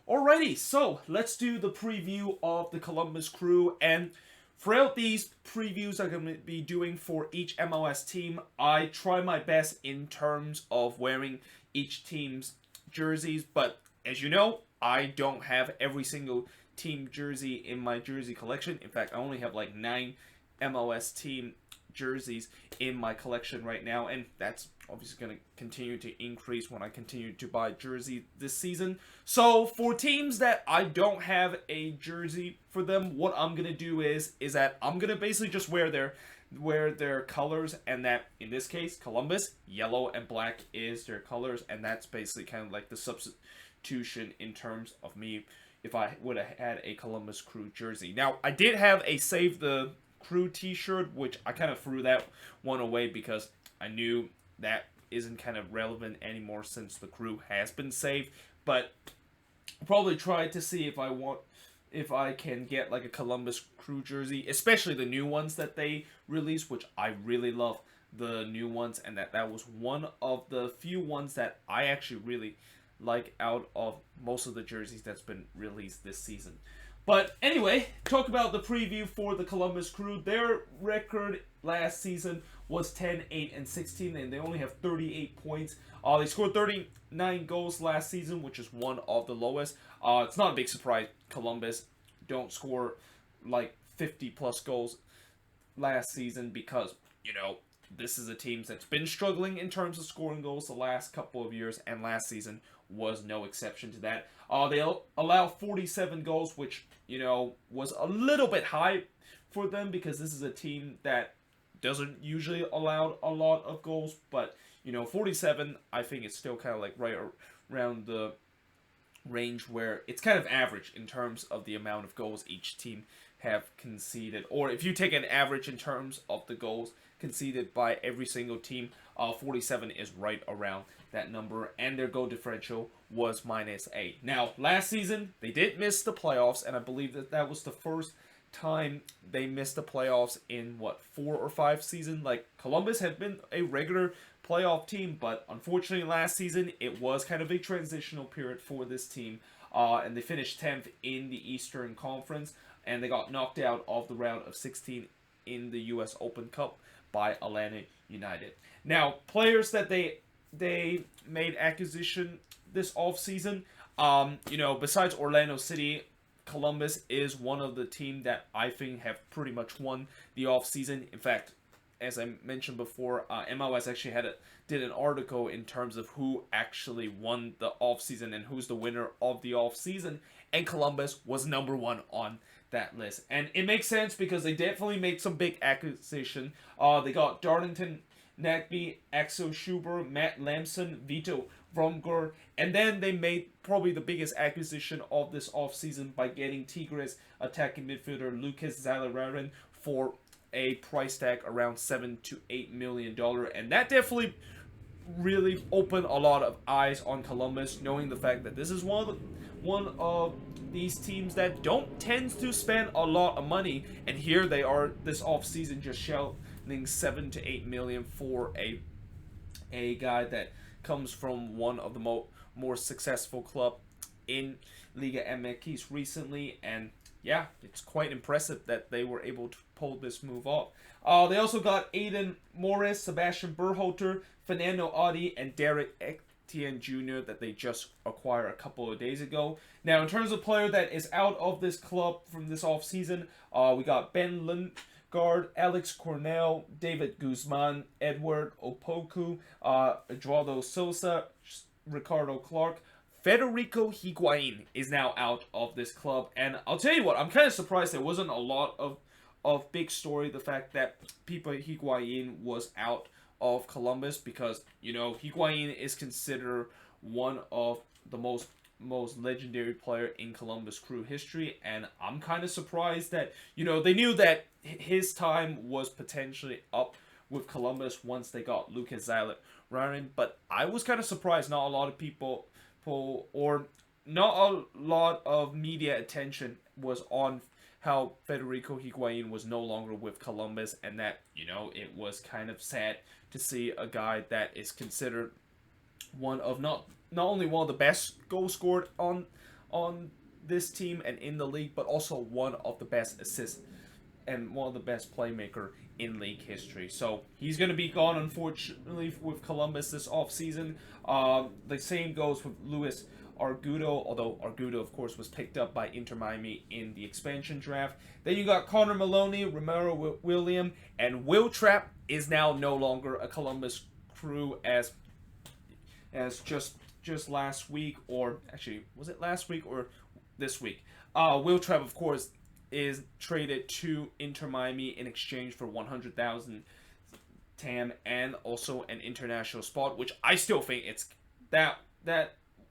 Alrighty, so let's do the preview of the Columbus Crew. And throughout these previews I'm going to be doing for each MLS team, I try my best in terms of wearing each team's jerseys. But as you know, I don't have every single team jersey in my jersey collection. In fact, I only have like 9 MLS team jerseys in my collection right now, and that's obviously going to continue to increase when I continue to buy jersey this season. So for teams that I don't have a jersey for them, what I'm going to do is that I'm going to basically just wear their colors, and that in this case Columbus, yellow and black is their colors, and that's basically kind of like the substitution in terms of me if I would have had a Columbus Crew jersey. Now, I did have a Save the Crew t-shirt, which I kind of threw that one away because I knew that isn't kind of relevant anymore since the Crew has been saved. But I'll probably try to see if I can get like a Columbus Crew jersey, especially the new ones that they released, which I really love the new ones, and that was one of the few ones that I actually really like out of most of the jerseys that's been released this season. But anyway, talk about the preview for the Columbus Crew. Their record last season was 10-8-16, and they only have 38 points. They scored 39 goals last season, which is one of the lowest. It's not a big surprise Columbus don't score like 50 plus goals last season because, this is a team that's been struggling in terms of scoring goals the last couple of years, and last season was no exception to that. They allow 47 goals, which, was a little bit high for them because this is a team that doesn't usually allow a lot of goals. But, 47, I think it's still kind of like right around the range where it's kind of average in terms of the amount of goals each team have conceded. Or if you take an average in terms of the goals conceded by every single team, 47 is right around that number, and their goal differential was -8. Now, last season, they did miss the playoffs, and I believe that was the first time they missed the playoffs in, 4 or 5 seasons. Like, Columbus had been a regular playoff team, but unfortunately last season, it was kind of a transitional period for this team, and they finished 10th in the Eastern Conference, and they got knocked out of the round of 16 in the U.S. Open Cup by Atlanta United. Now, players that they made acquisition this offseason, besides Orlando City, Columbus is one of the team that I think have pretty much won the offseason. In fact, as I mentioned before, MLS actually did an article in terms of who actually won the offseason and who's the winner of the offseason, and Columbus was number 1 on that list. And it makes sense because they definitely made some big acquisition. They got Darlington Nagbe, Axel Schuber, Matt Lamson, Vito Vromgor, and then they made probably the biggest acquisition of this offseason by getting Tigres attacking midfielder Lucas Zalararan for a price tag around $7 to $8 million, and that definitely really opened a lot of eyes on Columbus, knowing the fact that this is one of these teams that don't tend to spend a lot of money, and here they are this offseason just shelling $7 to $8 million for a guy that comes from one of the more successful club in Liga MX recently, and yeah, it's quite impressive that they were able to pull this move off. They also got Aiden Morris, Sebastian Berhalter, Fernando Adi, and Derek Etienne Jr. that they just acquired a couple of days ago. Now, in terms of player that is out of this club from this offseason, we got Ben Lundgaard, Alex Cornell, David Guzman, Edward Opoku, Eduardo Sosa, Ricardo Clark. Federico Higuain is now out of this club, and I'll tell you what, I'm kind of surprised there wasn't a lot of big story, the fact that Pipa Higuain was out of Columbus, because, Higuain is considered one of the most legendary player in Columbus Crew history, and I'm kind of surprised that, they knew that his time was potentially up with Columbus once they got Lucas Zalararan, but I was kind of surprised not a lot of people or not a lot of media attention was on how Federico Higuain was no longer with Columbus, and that, it was kind of sad to see a guy that is considered one of not only one of the best goals scored on on this team and in the league, but also one of the best assists and one of the best playmaker in league history. So he's going to be gone, unfortunately, with Columbus this offseason. The same goes with Luis Argudo, although Argudo, of course, was picked up by Inter Miami in the expansion draft. Then you got Connor Maloney, Romero William, and Will Trapp is now no longer a Columbus Crew as just last week, or actually, was it last week or this week? Will Trapp, of course, is traded to Inter Miami in exchange for 100,000 TAM and also an international spot, which I still think it's that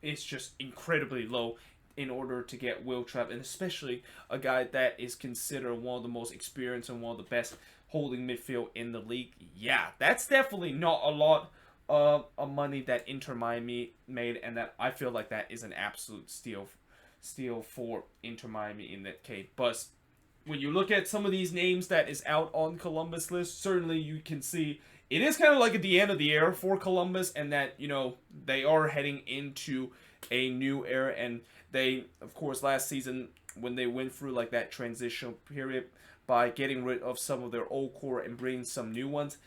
is just incredibly low in order to get Will Trapp, and especially a guy that is considered one of the most experienced and one of the best holding midfield in the league. Yeah, that's definitely not a lot of money that Inter Miami made, and that I feel like that is an absolute steal for Inter Miami in that case. But when you look at some of these names that is out on Columbus list, certainly you can see it is kind of like at the end of the era for Columbus, and that, you know, they are heading into a new era. And they, of course, last season when they went through like that transitional period by getting rid of some of their old core and bringing some new ones,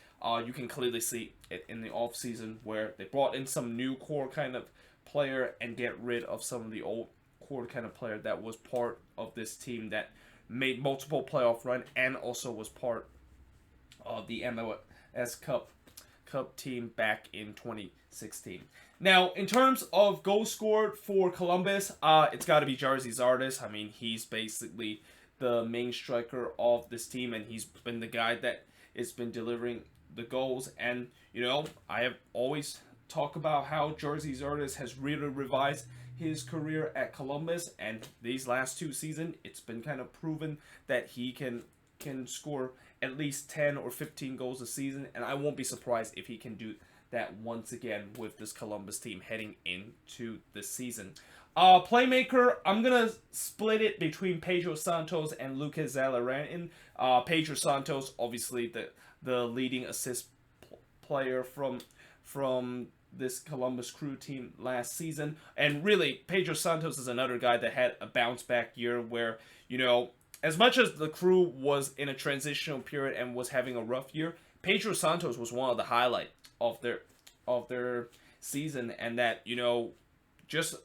you can clearly see it in the offseason where they brought in some new core kind of player and get rid of some of the old core kind of player that was part of this team that made multiple playoff run and also was part of the MLS Cup team back in 2016. Now, in terms of goals scored for Columbus, it's got to be Jerzy Zardes. I mean, he's basically the main striker of this team, and he's been the guy that has been delivering the goals. And, you know, I have always talked about how Jerzy Zardes has really revised his career at Columbus, and these last two seasons, it's been kind of proven that he can score at least 10 or 15 goals a season, and I won't be surprised if he can do that once again with this Columbus team heading into the season. Playmaker, I'm going to split it between Pedro Santos and Lucas Zelarayan. Pedro Santos, obviously the leading assist player from this Columbus Crew team last season. And really, Pedro Santos is another guy that had a bounce back year where, you know, as much as the Crew was in a transitional period and was having a rough year, Pedro Santos was one of the highlights of their season. And that, you know, just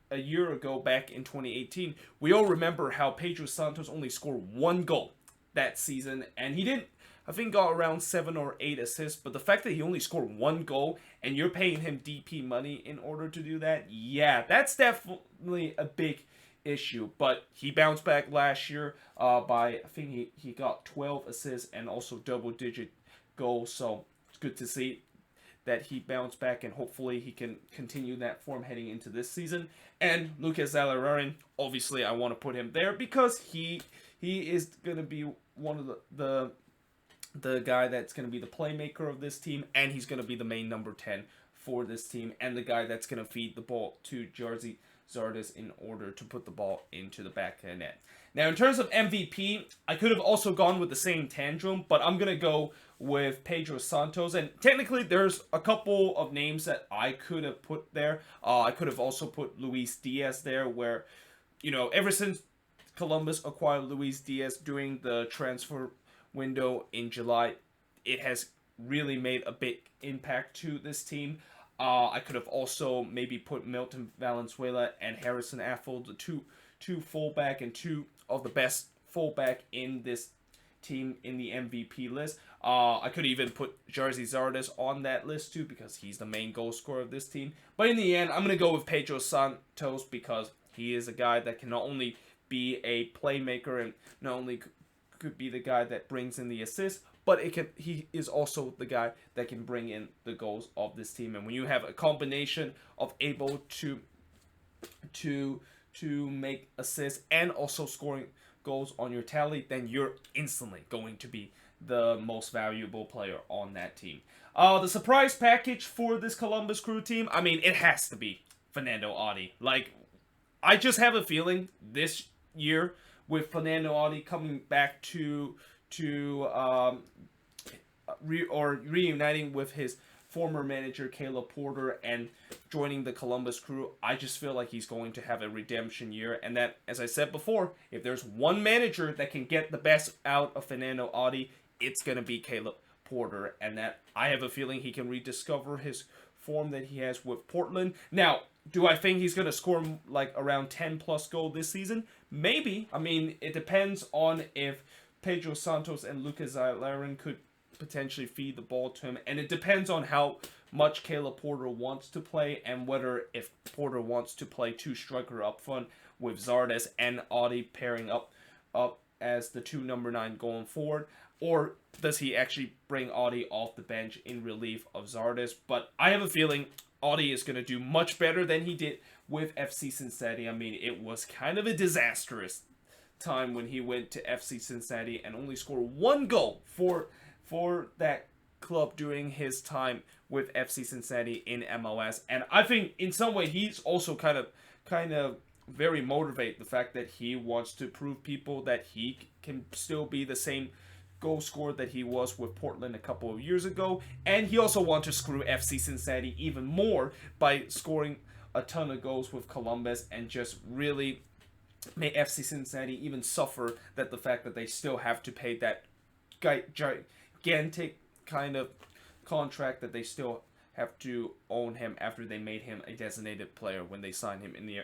a year ago back in 2018, we all remember how Pedro Santos only scored one goal that season, and he didn't, I think, got around 7 or 8 assists, but the fact that he only scored one goal and you're paying him DP money in order to do that, yeah, that's definitely a big issue. But he bounced back last year by, I think he got 12 assists and also double-digit goals, so it's good to see that he bounced back, and hopefully he can continue that form heading into this season. And Lucas Zelarayan, obviously I want to put him there because he is going to be one of the guy that's going to be the playmaker of this team, and he's going to be the main number 10 for this team, and the guy that's going to feed the ball to Jerzy Zardes in order to put the ball into the back of the net. Now, in terms of MVP, I could have also gone with the same tantrum, but I'm going to go with Pedro Santos. And technically, there's a couple of names that I could have put there. I could have also put Luis Diaz there, where, you know, ever since Columbus acquired Luis Diaz during the transfer window in July, it has really made a big impact to this team. I could have also maybe put Milton Valenzuela and Harrison Affle, the two fullback and two of the best fullback in this team in the MVP list. I could even put Jerzy Zardes on that list too because he's the main goal scorer of this team. But in the end, I'm going to go with Pedro Santos because he is a guy that can not only be a playmaker and not only could be the guy that brings in the assists, but he is also the guy that can bring in the goals of this team. And when you have a combination of able to make assists and also scoring goals on your tally, then you're instantly going to be the most valuable player on that team. The surprise package for this Columbus Crew team, I mean, it has to be Fernando Adi. Like, I just have a feeling this year with Fernando Adi coming back to reuniting with his former manager Caleb Porter and joining the Columbus Crew, I just feel like he's going to have a redemption year. And that, as I said before, if there's one manager that can get the best out of Fernando Adi, it's going to be Caleb Porter. And that I have a feeling he can rediscover his form that he has with Portland. Now, do I think he's going to score like around 10 plus goals this season? Maybe. I mean, it depends on if Pedro Santos and Lucas Zylaren could potentially feed the ball to him, and it depends on how much Caleb Porter wants to play, and whether if Porter wants to play two striker up front with Zardes and Adi pairing up as the two number 9 going forward, or does he actually bring Adi off the bench in relief of Zardes? But I have a feeling Adi is going to do much better than he did with FC Cincinnati. I mean, it was kind of a disastrous time when he went to FC Cincinnati and only scored one goal for that club during his time with FC Cincinnati in MLS. And I think in some way he's also kind of very motivated, the fact that he wants to prove people that he can still be the same goal scorer that he was with Portland a couple of years ago. And he also wants to screw FC Cincinnati even more by scoring a ton of goals with Columbus and just really make FC Cincinnati even suffer that the fact that they still have to pay that gigantic kind of contract that they still have to own him after they made him a designated player when they signed him in the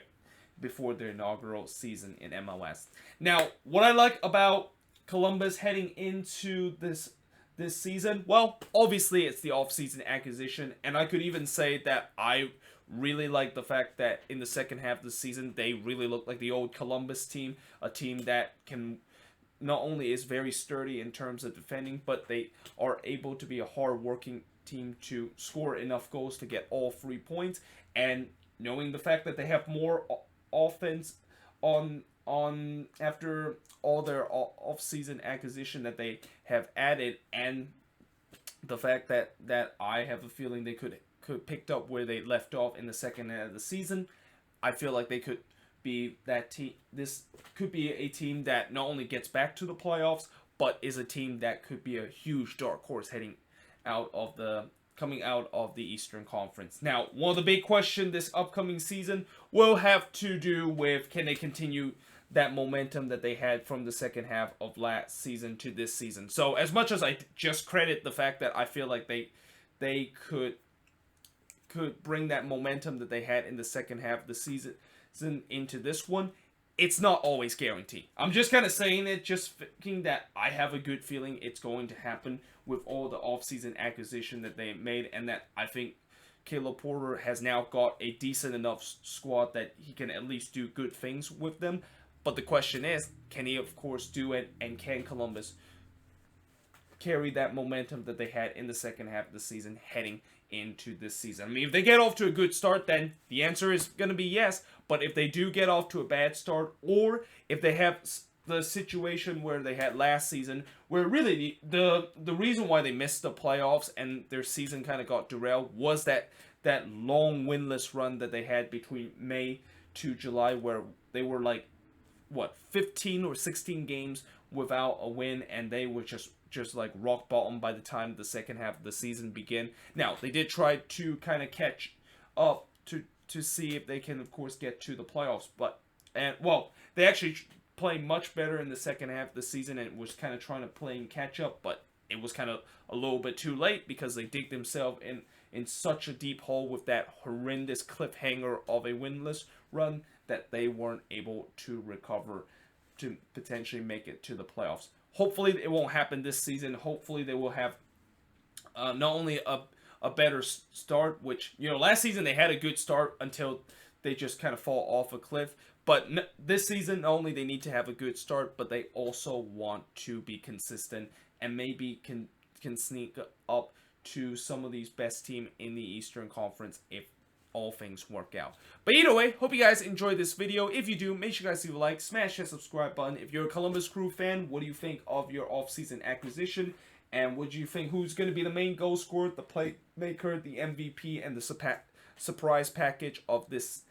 before their inaugural season in MLS. Now, what I like about Columbus heading into this season, well, obviously it's the offseason acquisition, and I could even say that I really like the fact that in the second half of the season they really look like the old Columbus team, a team that can not only is very sturdy in terms of defending, but they are able to be a hard-working team to score enough goals to get all 3 points. And knowing the fact that they have more offense on after all their off-season acquisition that they have added, and the fact that I have a feeling they could picked up where they left off in the second half of the season, I feel like they could be that team. This could be a team that not only gets back to the playoffs, but is a team that could be a huge dark horse coming out of the Eastern Conference. Now, one of the big questions this upcoming season will have to do with, can they continue that momentum that they had from the second half of last season to this season. So as much as I just credit the fact that I feel like they could bring that momentum that they had in the second half of the season into this one, it's not always guaranteed. I'm just kind of saying it, just thinking that I have a good feeling it's going to happen with all the offseason acquisition that they made, and that I think Caleb Porter has now got a decent enough squad that he can at least do good things with them. But the question is, can he of course do it, and can Columbus carry that momentum that they had in the second half of the season heading into this season? I mean, if they get off to a good start, then the answer is going to be yes. But if they do get off to a bad start, or if they have the situation where they had last season, where really the reason why they missed the playoffs and their season kind of got derailed was that long winless run that they had between May to July, where they were like 15 or 16 games without a win, and they were just like rock bottom by the time the second half of the season began. Now, they did try to kind of catch up to see if they can, of course, get to the playoffs. They actually played much better in the second half of the season and was kind of trying to play catch up, but it was kind of a little bit too late because they dig themselves in such a deep hole with that horrendous cliffhanger of a winless run that they weren't able to recover to potentially make it to the playoffs. Hopefully it won't happen this season. Hopefully they will have not only a better start, which, last season they had a good start until they just kind of fall off a cliff. But this season, not only they need to have a good start, but they also want to be consistent and maybe can sneak up to some of these best team in the Eastern Conference if all things work out. But either way, hope you guys enjoyed this video. If you do, make sure you guys leave a like, smash that subscribe button. If you're a Columbus Crew fan, what do you think of your offseason acquisition? And what do you think, who's going to be the main goal scorer, the playmaker, the MVP, and the surprise package of this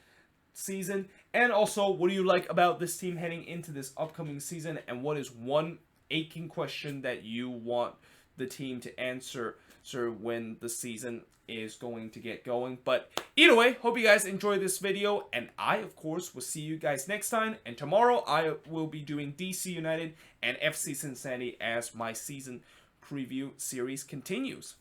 season? And also, what do you like about this team heading into this upcoming season? And what is one aching question that you want the team to answer sure when the season is going to get going. But either way, hope you guys enjoy this video, and I, of course, will see you guys next time. And tomorrow, I will be doing DC United and FC Cincinnati as my season preview series continues.